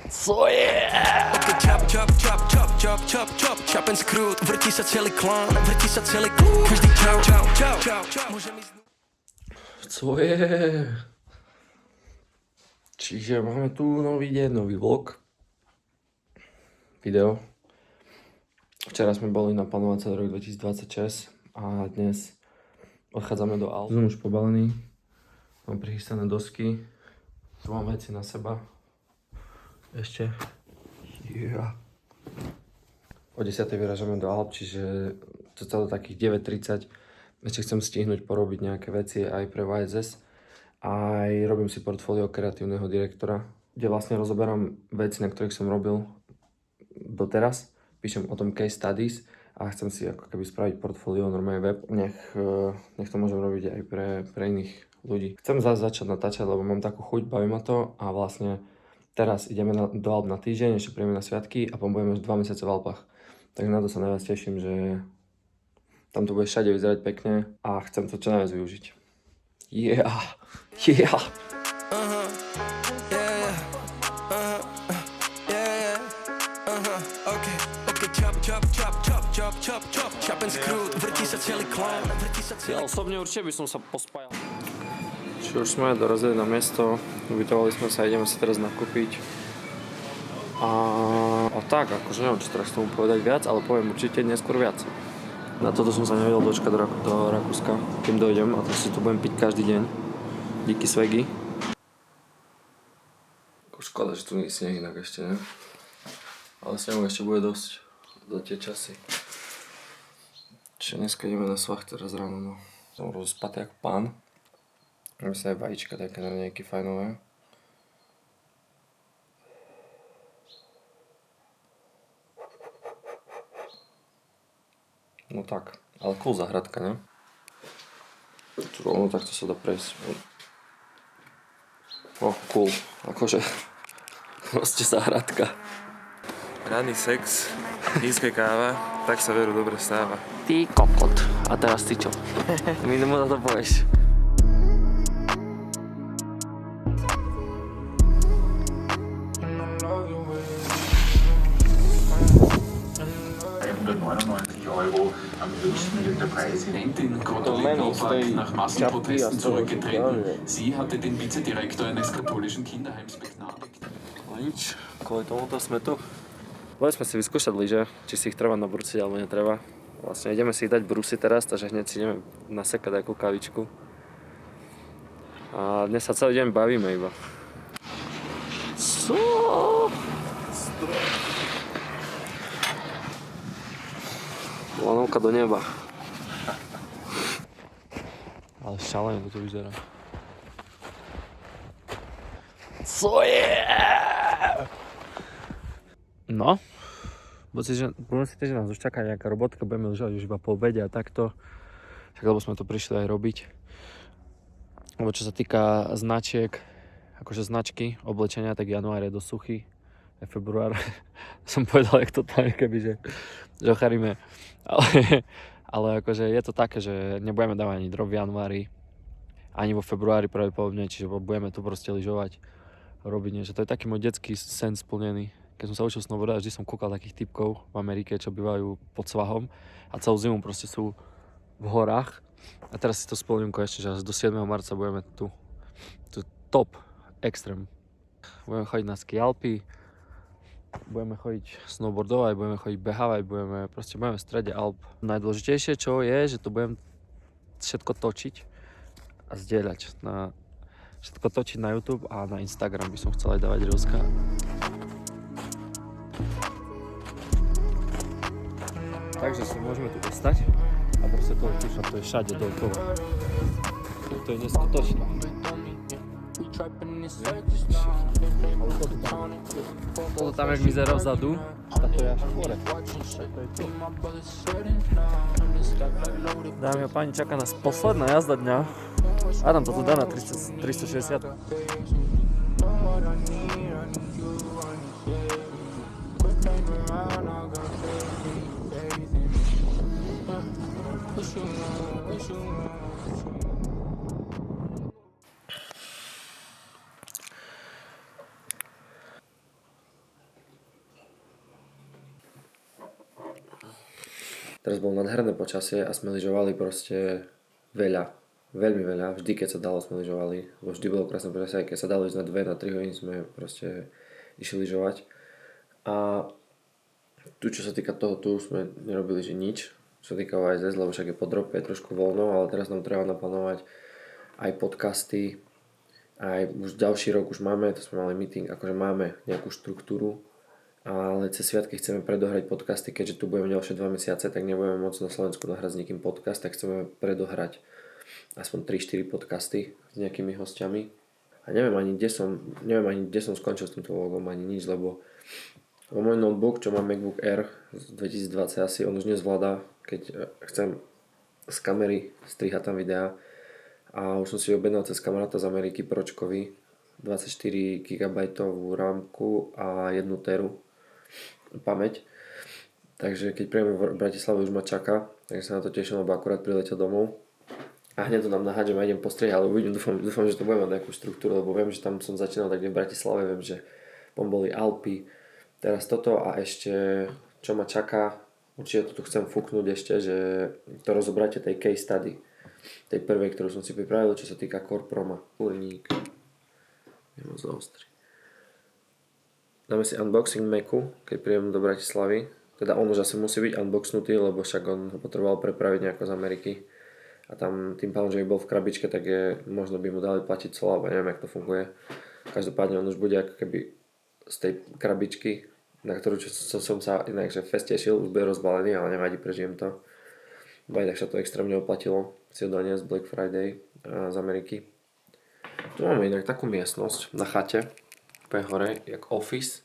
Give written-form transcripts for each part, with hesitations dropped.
Co je? Čap, čap, čap, čap, čap, čap, čap, čap and screw, vrtí sa celý klán, vrtí sa celý klub. Každý čau, čau, čau, čau, čau, môžem ísť. Co je? Čiže máme tu nový deň, nový vlog. Video. Včera sme boli naplánovať celý rok 2026 a dnes odchádzame do Alp. Som už pobalený, mám prichystané dosky, tu mám veci na seba. Ešte. Yeah. O 10. vyražame do Alp, čiže to celé takých 9:30. Ešte chcem stihnúť porobiť nejaké veci aj pre YSS. Aj robím si portfólio kreatívneho direktora, kde vlastne rozoberám veci, na ktorých som robil doteraz. Píšem o tom case studies a chcem si ako keby spraviť portfólio, normálny web. Nech to môžem robiť aj pre iných ľudí. Chcem zase začať natáčať, lebo mám takú chuť, baví ma to a vlastne teraz ideme do Alp na týždeň, ešte príjeme na sviatky a potom budeme 2 mesiace v Alpách. Tak na to sa najviac teším, že tam to bude všade vyzerať pekne a chcem to čo najviac využiť. Yeah! Yeah! Ja osobne určite by som sa pospájal. Čiže už sme dorazili na miesto, ubytovali sme sa, ideme si teraz nakúpiť. A tak, akože neviem, čo teraz tomu povedať viac, ale poviem určite neskôr viac. Na toto som sa nevedel dočkať do Rakúska, kým dojdem, a to si tu budem piť každý deň. Díky Swaggy. Škoda, že tu nie je sneh inak ešte, ne? Ale snehu ešte bude dosť za tie časy. Čiže dneska ideme na svah teraz ráno, no. Som rozpatý ako pán. Mám si aj vajíčka také na nejaké fajnové. No tak, ale cool záhradka, ne? Rovno takto sa dá prejsť. Cool, akože proste záhradka. Ranný sex, nízke káva, tak sa veru dobre stáva. Ty kokot. A teraz ty čo? Mi na to povieš. Euro am höchsten liegt der Preis. Präsidentin Katalin Nowak nach Massenprotesten zurückgetreten. Sie hatte den Vizedirektor eines katholischen Kinderheims begnadigt. Nič, kvôli tomuto sme tu. Boli sme si vyskúšať lyže, či si ich treba nabrúsiť alebo netreba. Vlastne ideme si ich dať brúsiť teraz, takže hneď si ideme nasekať nejakú kavičku. A dnes sa celý deň bavíme iba. Co? Lanovka do neba. Ale šalené to vyzerá. Co je? No. Budeme si že nás už čaká nejaká robotka, budeme lyžovať už iba po obede a takto. Však lebo sme to prišli aj robiť. Lebo čo sa týka značiek, akože značky, oblečenia, tak január je dosť suchý. Aj február. Som povedal, jak to tam kebyže ocharíme. Ale akože je to také, že nebudeme dávať ani drop v januári, ani vo februári pravdepodobne, čiže budeme tu proste lyžovať, robiť niečo. To je taký môj detský sen splnený. Keď som sa učil snowboardovať, vždy som kúkal takých typkov v Amerike, čo bývajú pod svahom a celú zimu proste sú v horách. A teraz si to splním konečne, že do 7. marca budeme tu. To je top, extrém. Budeme chodiť na ski Alpy, budeme chodiť snowboardovať, budeme chodiť behávať, budeme v strede Alp. Najdôležitejšie, čo je, že to budem všetko točiť a zdieľať. Všetko točiť na YouTube a na Instagram by som chcel aj dávať reelska. Takže si môžeme tu dostať a proste to píša, to je všade dookola. To je neskutočné. Toto tam, jak vyzerá vzadu, tak to je až hore. Dámy a páni, čaká nás posledná jazda dňa. Adam to tu dá na 360. Teraz bolo nádherné počasie a sme lyžovali proste veľa. Veľmi veľa. Vždy, keď sa dalo, sme lyžovali. Vždy bolo krásne počasie, aj keď sa dalo ísť na 2, na 3 hodiny, sme proste išli lyžovať. A tu, čo sa týka toho, tu sme nerobili, že nič. Čo sa týka OSS, lebo však je po drope, je trošku voľno, ale teraz nám treba naplánovať aj podcasty. Aj už ďalší rok už máme, to sme mali meeting, akože máme nejakú štruktúru. Ale cez sviatky chceme predohrať podcasty, keďže tu budeme ďalšie 2 mesiace, tak nebudeme môcť na Slovensku nahrať s niekým podcast, tak chceme predohrať aspoň 3-4 podcasty s nejakými hostiami. A neviem ani kde som skončil s týmto vlogom, ani nič, lebo môj notebook, čo má MacBook Air z 2020 asi, on už nezvláda, keď chcem z kamery strihať tam videá. A už som si objednal cez kamaráta z Ameriky Pročkovi 24 GB rámku a 1 teru pamäť. Takže keď príjeme v Bratislave, už ma čaká, tak sa na to teším, lebo akurát priletel domov. A hneď to tam nahádžem a idem postrieť, ale uvidím, dúfam, že to bude mať nejakú štruktúru, lebo viem, že tam som začínal tak v Bratislave, viem, že tam boli Alpy, teraz toto a ešte čo ma čaká, určite to tu chcem fúknuť ešte, že to rozobráte tej case study, tej prvej, ktorú som si pripravil, čo sa týka Corproma. Kurník. Je moc ostrý. Dáme si unboxing Macu, keď príjem do Bratislavy. Teda on už asi musí byť unboxnutý, lebo však on ho potreboval prepraviť nejako z Ameriky. A tam tým pádom, že by bol v krabičke, tak možno by mu dali platiť clo, alebo neviem, jak to funguje. Každopádne on už bude ako keby z tej krabičky, na ktorú som sa inak že fest tešil, už bude rozbalený, ale nevadí, prežijem to. Tak sa to extrémne oplatilo si ho doniesť Black Friday z Ameriky. Tu máme inak takú miestnosť na chate, úplne hore, jak office,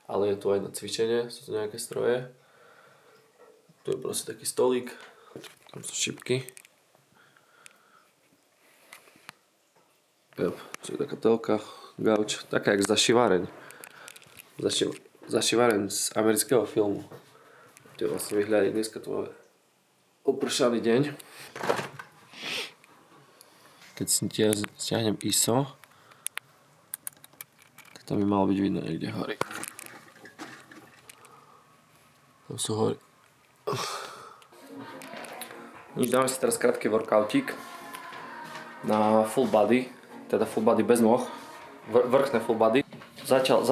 ale je tu aj na cvičenie, sú tu nejaké stroje. Tu je proste taký stolík, tam sú šipky. Tu je taká telka, gauč, taká jak zašiváreň. Zašiváreň z amerického filmu. Tu vlastne vyhľadí, dneska to je upršaný deň. Keď si stiahnem ISO, tak tam by malo byť vidno niekde hory. Tam sú hory. Nič, dáme si teraz krátky workoutík na full body, teda full body bez nôh, vrchné full body. Začal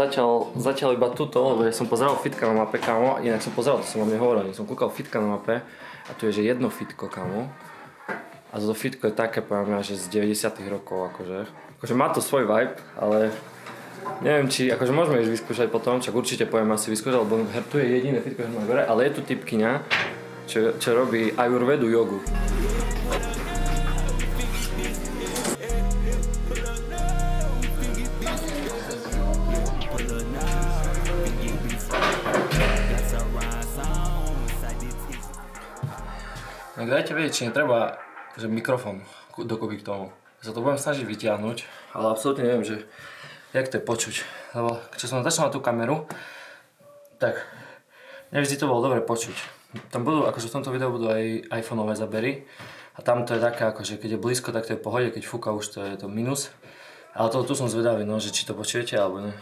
iba tuto, lebo ja som pozeral fitka na mape, kámo, inak som pozeral, to som vám nehovoril, som kúkal fitka na mape a tu je, že jedno fitko, kámo. A toto fitko je také, poviem ja, že z 90 rokov, akože má to svoj vibe, ale neviem či, akože môžeme ísť vyskúšať potom, čak určite poviem asi vyskúšať, lebo tu je jediné fitko, že má gore, ale je tu typkyňa, čo robí ajurvedu jogu. Tak dajte vedieť, či netreba že mikrofón dokopy k tomu. Ja sa to budem snažiť vytiahnuť, ale absolútne neviem, že jak to je počuť. Lebo keď som začal na tú kameru, tak nevždy to bolo dobre počuť. Tam budú, akože v tomto videu budú aj iPhoneové zábery a tam to je také, akože keď je blízko, tak to je v pohode, keď fúka už to je to minus. Ale tu som zvedavý, no, že či to počujete alebo ne.